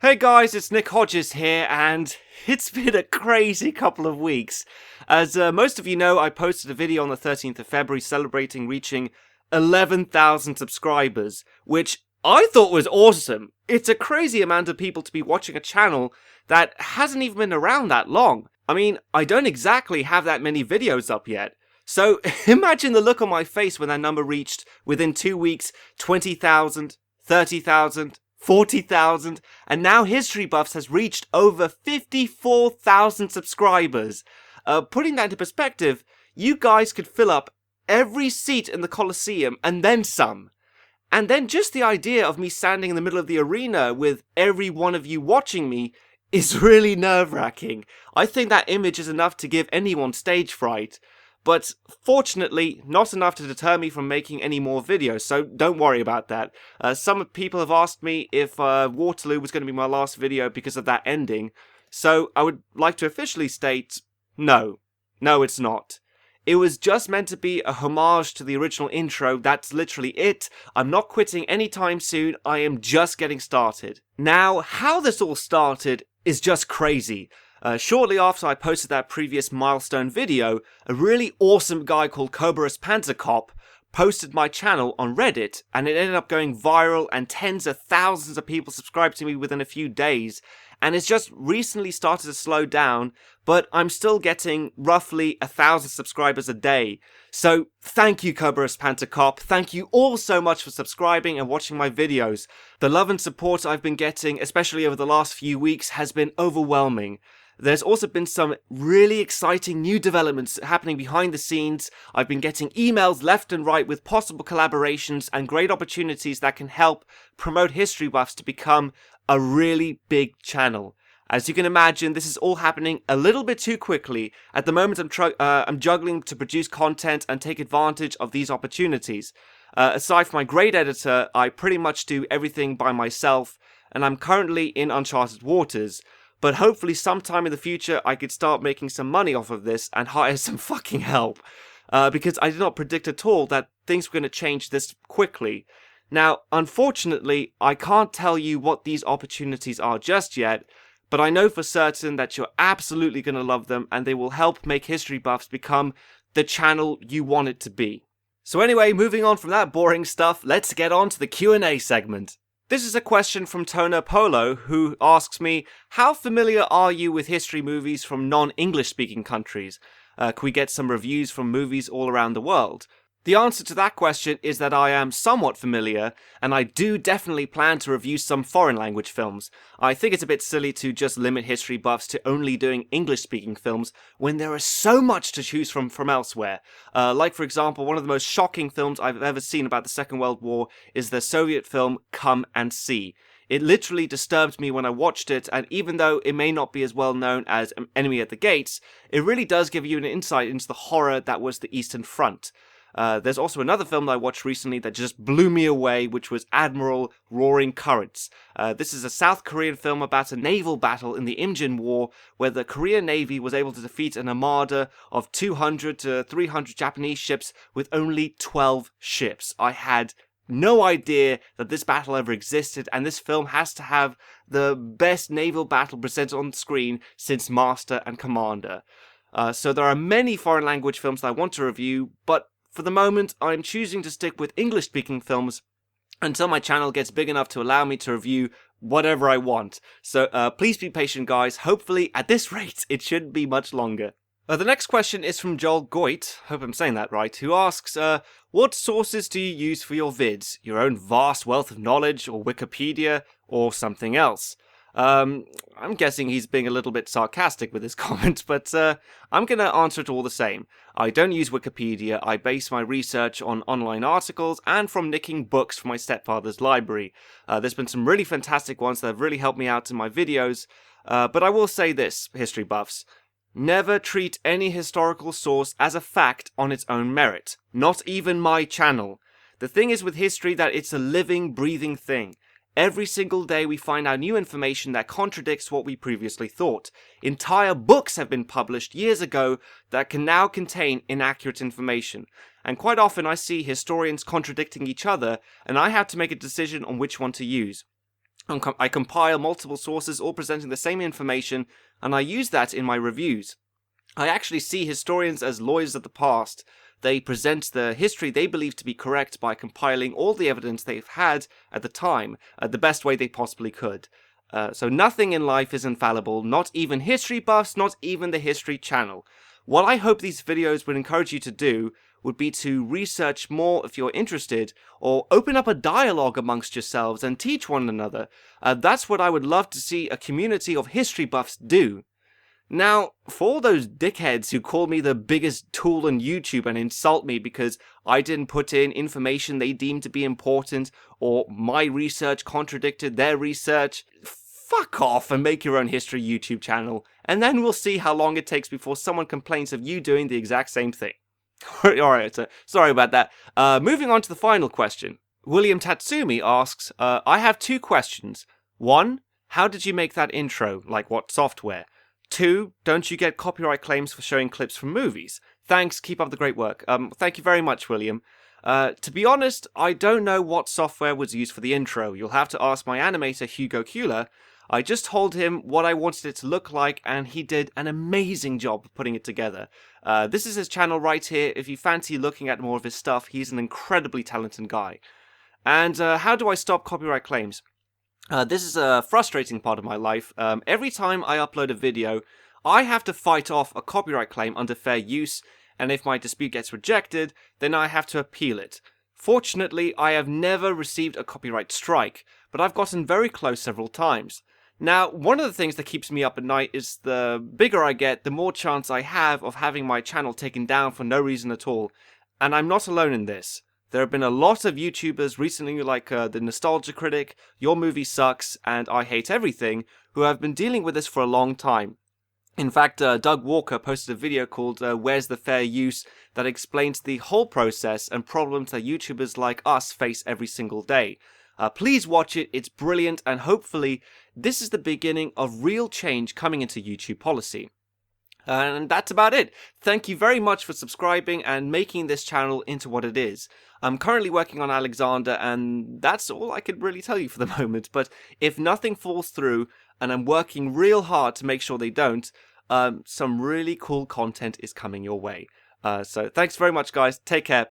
Hey guys, it's Nick Hodges here, and it's been a crazy couple of weeks. As most of you know, I posted a video on the 13th of February celebrating reaching 11,000 subscribers, which I thought was awesome. It's a crazy amount of people to be watching a channel that hasn't even been around that long. I mean, I don't exactly have that many videos up yet. So imagine the look on my face when that number reached, within 2 weeks, 20,000, 30,000, 40,000, and now History Buffs has reached over 54,000 subscribers. Putting that into perspective, you guys could fill up every seat in the Colosseum and then some. And then just the idea of me standing in the middle of the arena with every one of you watching me is really nerve-wracking. I think that image is enough to give anyone stage fright. But fortunately, not enough to deter me from making any more videos, so don't worry about that. Some people have asked me if Waterloo was going to be my last video because of that ending, so I would like to officially state, no. No, it's not. It was just meant to be a homage to the original intro, that's literally it. I'm not quitting anytime soon, I am just getting started. Now, how this all started is just crazy. Shortly after I posted that previous milestone video, a really awesome guy called Cobras Panther Cop posted my channel on Reddit, and it ended up going viral and tens of thousands of people subscribed to me within a few days, and it's just recently started to slow down, but I'm still getting roughly 1,000 subscribers a day. So thank you, Cobras Panther Cop, thank you all so much for subscribing and watching my videos. The love and support I've been getting, especially over the last few weeks, has been overwhelming. There's also been some really exciting new developments happening behind the scenes. I've been getting emails left and right with possible collaborations and great opportunities that can help promote History Buffs to become a really big channel. As you can imagine, this is all happening a little bit too quickly. At the moment, I'm juggling to produce content and take advantage of these opportunities. Aside from my great editor, I pretty much do everything by myself, and I'm currently in uncharted waters. But hopefully sometime in the future I could start making some money off of this and hire some fucking help. Because I did not predict at all that things were going to change this quickly. Now, unfortunately, I can't tell you what these opportunities are just yet, but I know for certain that you're absolutely going to love them and they will help make History Buffs become the channel you want it to be. So anyway, moving on from that boring stuff, let's get on to the Q&A segment. This is a question from Toner Polo, who asks me, how familiar are you with history movies from non-English speaking countries? Can we get some reviews from movies all around the world? The answer to that question is that I am somewhat familiar, and I do definitely plan to review some foreign language films. I think it's a bit silly to just limit History Buffs to only doing English-speaking films when there is so much to choose from elsewhere. Like, for example, one of the most shocking films I've ever seen about the Second World War is the Soviet film Come and See. It literally disturbed me when I watched it, and even though it may not be as well known as Enemy at the Gates, it really does give you an insight into the horror that was the Eastern Front. There's also another film that I watched recently that just blew me away, which was Admiral Roaring Currents. This is a South Korean film about a naval battle in the Imjin War, where the Korean Navy was able to defeat an armada of 200 to 300 Japanese ships with only 12 ships. I had no idea that this battle ever existed, and this film has to have the best naval battle presented on the screen since Master and Commander. So there are many foreign language films that I want to review, but for the moment, I'm choosing to stick with English-speaking films until my channel gets big enough to allow me to review whatever I want. So please be patient, guys. Hopefully, at this rate, it shouldn't be much longer. The next question is from Joel Goit, hope I'm saying that right, who asks, what sources do you use for your vids? Your own vast wealth of knowledge, or Wikipedia, or something else? I'm guessing he's being a little bit sarcastic with his comment, but I'm going to answer it all the same. I don't use Wikipedia, I base my research on online articles and from nicking books from my stepfather's library. There's been some really fantastic ones that have really helped me out in my videos, but I will say this, history buffs. Never treat any historical source as a fact on its own merit. Not even my channel. The thing is with history that it's a living, breathing thing. Every single day we find out new information that contradicts what we previously thought. Entire books have been published years ago that can now contain inaccurate information. And quite often I see historians contradicting each other, and I have to make a decision on which one to use. I compile multiple sources all presenting the same information, and I use that in my reviews. I actually see historians as lawyers of the past. They present the history they believe to be correct by compiling all the evidence they've had at the time, the best way they possibly could. So nothing in life is infallible, not even history buffs, not even the History Channel. What I hope these videos would encourage you to do would be to research more if you're interested, or open up a dialogue amongst yourselves and teach one another. That's what I would love to see a community of history buffs do. Now, for all those dickheads who call me the biggest tool on YouTube and insult me because I didn't put in information they deemed to be important, or my research contradicted their research, fuck off and make your own history YouTube channel, and then we'll see how long it takes before someone complains of you doing the exact same thing. Alright, sorry about that. Moving on to the final question. William Tatsumi asks, I have 2 questions. 1, how did you make that intro? Like what software? 2, don't you get copyright claims for showing clips from movies? Thanks, keep up the great work. Thank you very much, William. To be honest, I don't know what software was used for the intro. You'll have to ask my animator, Hugo Cuellar. I just told him what I wanted it to look like, and he did an amazing job of putting it together. This is his channel right here. If you fancy looking at more of his stuff, he's an incredibly talented guy. And how do I stop copyright claims? This is a frustrating part of my life. Every time I upload a video, I have to fight off a copyright claim under fair use, and if my dispute gets rejected, then I have to appeal it. Fortunately, I have never received a copyright strike, but I've gotten very close several times. Now, one of the things that keeps me up at night is the bigger I get, the more chance I have of having my channel taken down for no reason at all. And I'm not alone in this. There have been a lot of YouTubers recently, like the Nostalgia Critic, Your Movie Sucks, and I Hate Everything, who have been dealing with this for a long time. In fact, Doug Walker posted a video called Where's the Fair Use that explains the whole process and problems that YouTubers like us face every single day. Please watch it, it's brilliant, and hopefully this is the beginning of real change coming into YouTube policy. And that's about it. Thank you very much for subscribing and making this channel into what it is. I'm currently working on Alexander, and that's all I could really tell you for the moment. But if nothing falls through, and I'm working real hard to make sure they don't, some really cool content is coming your way. So thanks very much, guys. Take care.